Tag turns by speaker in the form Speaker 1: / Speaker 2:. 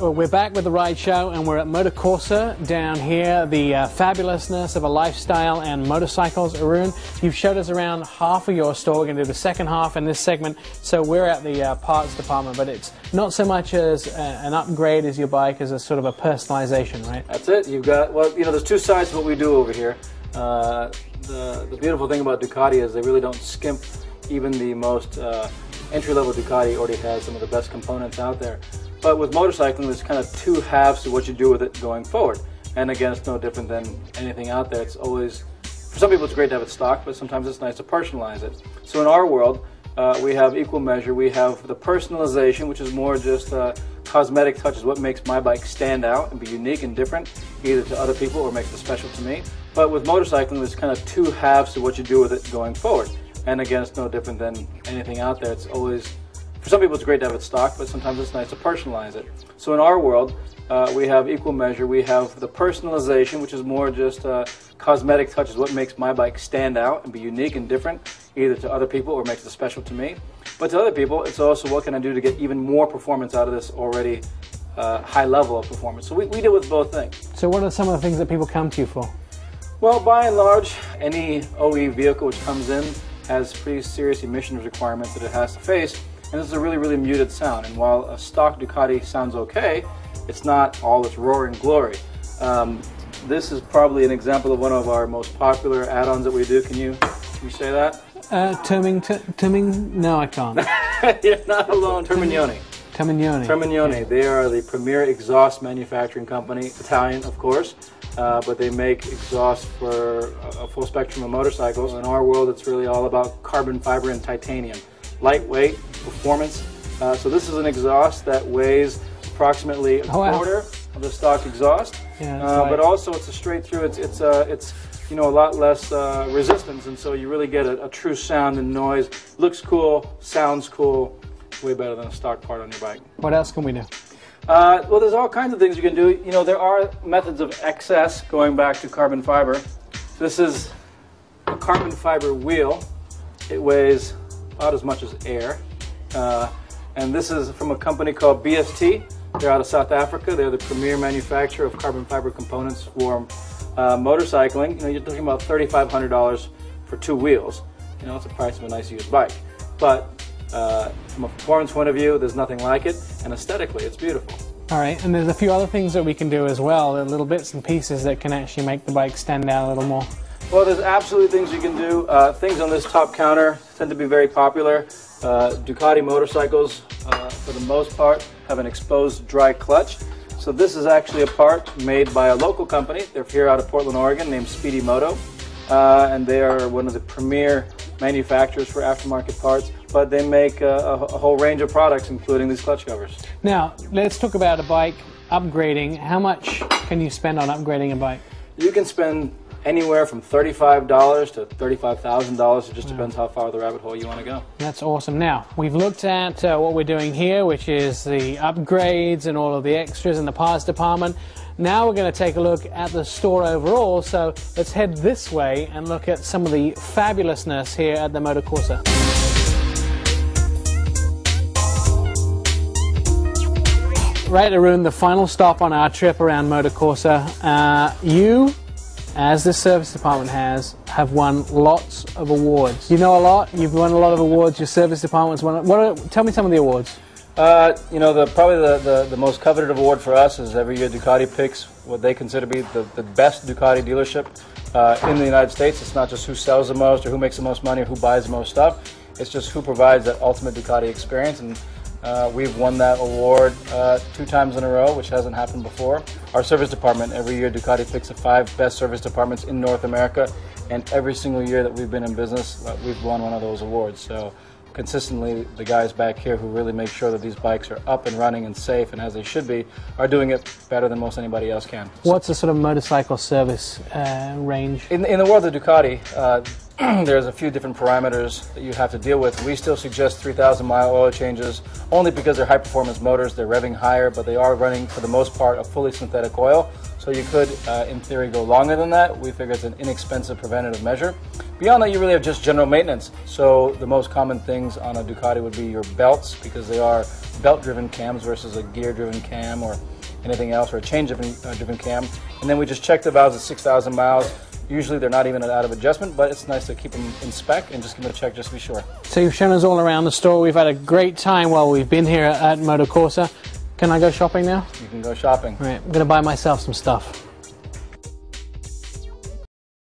Speaker 1: we're back with the Rideshow, and we're at Motocorsa down here, the fabulousness of a lifestyle and motorcycles. Arun, you've showed us around half of your store. We're going to do the second half in this segment. So we're at the parts department, but it's not so much as an upgrade as your bike as a sort of a personalization, right?
Speaker 2: That's it. You've got, well, you know, there's two sides to what we do over here. The beautiful thing about Ducati is they really don't skimp. Even the most entry-level Ducati already has some of the best components out there. But with motorcycling, there's kind of two halves to what you do with it going forward. And again, it's no different than anything out there. It's always, for some people it's great to have it stock, but sometimes it's nice to personalize it. So in our world, we have equal measure. We have the personalization, which is more just cosmetic touches, what makes my bike stand out and be unique and different, either to other people or makes it special to me. But with motorcycling, there's kind of two halves to what you do with it going forward. And again, it's no different than anything out there. It's always, for some people it's great to have it stock, but sometimes it's nice to personalize it. So in our world, we have equal measure. We have the personalization, which is more just cosmetic touches, what makes my bike stand out and be unique and different, either to other people or makes it special to me. But to other people, it's also what can I do to get even more performance out of this already high level of performance. So we deal with both things.
Speaker 1: So what are some of the things that people come to you for?
Speaker 2: Well, by and large, any OE vehicle which comes in has pretty serious emissions requirements that it has to face, and this is a really, really muted sound. And while a stock Ducati sounds okay, it's not all its roaring glory. This is probably an example of one of our most popular add-ons that we do. Can you say that?
Speaker 1: Terming? No, I can't.
Speaker 2: You're not alone. Termignoni.
Speaker 1: Termignoni.
Speaker 2: Termignoni. They are the premier exhaust manufacturing company, Italian, of course. But they make exhaust for a full spectrum of motorcycles. In our world, it's really all about carbon fiber and titanium. Lightweight, performance. So this is an exhaust that weighs approximately a quarter of the stock exhaust.
Speaker 1: Yeah,
Speaker 2: but also it's a straight through. It's you know, a lot less resistance, and so you really get a true sound and noise. Looks cool, sounds cool, way better than a stock part on your bike.
Speaker 1: What else can we do?
Speaker 2: Well, there's all kinds of things you can do. You know, there are methods of excess going back to carbon fiber. This is a carbon fiber wheel. It weighs about as much as air. And this is from a company called BST. They're out of South Africa. They're the premier manufacturer of carbon fiber components for motorcycling. You know, you're talking about $3,500 for two wheels. You know, it's the price of a nice used bike. But from a performance point of view, there's nothing like it, and aesthetically, it's beautiful.
Speaker 1: All right, and there's a few other things that we can do as well, the little bits and pieces that can actually make the bike stand out a little more.
Speaker 2: Well, there's absolutely things you can do. Things on this top counter tend to be very popular. Ducati motorcycles, for the most part, have an exposed dry clutch. So this is actually a part made by a local company. They're here out of Portland, Oregon, named Speedy Moto, and they are one of the premier manufacturers for aftermarket parts, but they make a whole range of products, including these clutch covers. Now,
Speaker 1: let's talk about a bike upgrading. How much can you spend on upgrading a bike?
Speaker 2: You can spend anywhere from $35 to $35,000. It just depends how far the rabbit hole you want to go.
Speaker 1: That's awesome. Now, we've looked at what we're doing here, which is the upgrades and all of the extras in the parts department. Now we're going to take a look at the store overall, so let's head this way and look at some of the fabulousness here at the Motocorsa. Right, Arun, the final stop on our trip around Motocorsa. You, as the service department have won lots of awards. You know a lot, you've won a lot of awards, your service department's won. Tell me some of the awards.
Speaker 2: You know, probably the most coveted award for us is every year Ducati picks what they consider to be the best Ducati dealership in the United States. It's not just who sells the most or who makes the most money or who buys the most stuff. It's just who provides that ultimate Ducati experience. And we've won that award 2 times in a row, which hasn't happened before. Our service department, every year Ducati picks the 5 best service departments in North America, and every single year that we've been in business, we've won one of those awards. So consistently, the guys back here who really make sure that these bikes are up and running and safe and as they should be are doing it better than most anybody else can.
Speaker 1: What's the sort of motorcycle service range?
Speaker 2: In the world of Ducati, there's a few different parameters that you have to deal with. We still suggest 3,000-mile oil changes only because they're high-performance motors. They're revving higher, but they are running, for the most part, a fully synthetic oil. So you could, in theory, go longer than that. We figure it's an inexpensive preventative measure. Beyond that, you really have just general maintenance. So the most common things on a Ducati would be your belts, because they are belt-driven cams versus a gear-driven cam or anything else, or a chain-driven cam. And then we just check the valves at 6,000 miles. Usually they're not even out of adjustment, but it's nice to keep them in spec and just give them a check just to be sure.
Speaker 1: So you've shown us all around the store. We've had a great time while we've been here at Motocorsa. Can I go shopping now?
Speaker 2: You can go shopping.
Speaker 1: All right, I'm going to buy myself some stuff.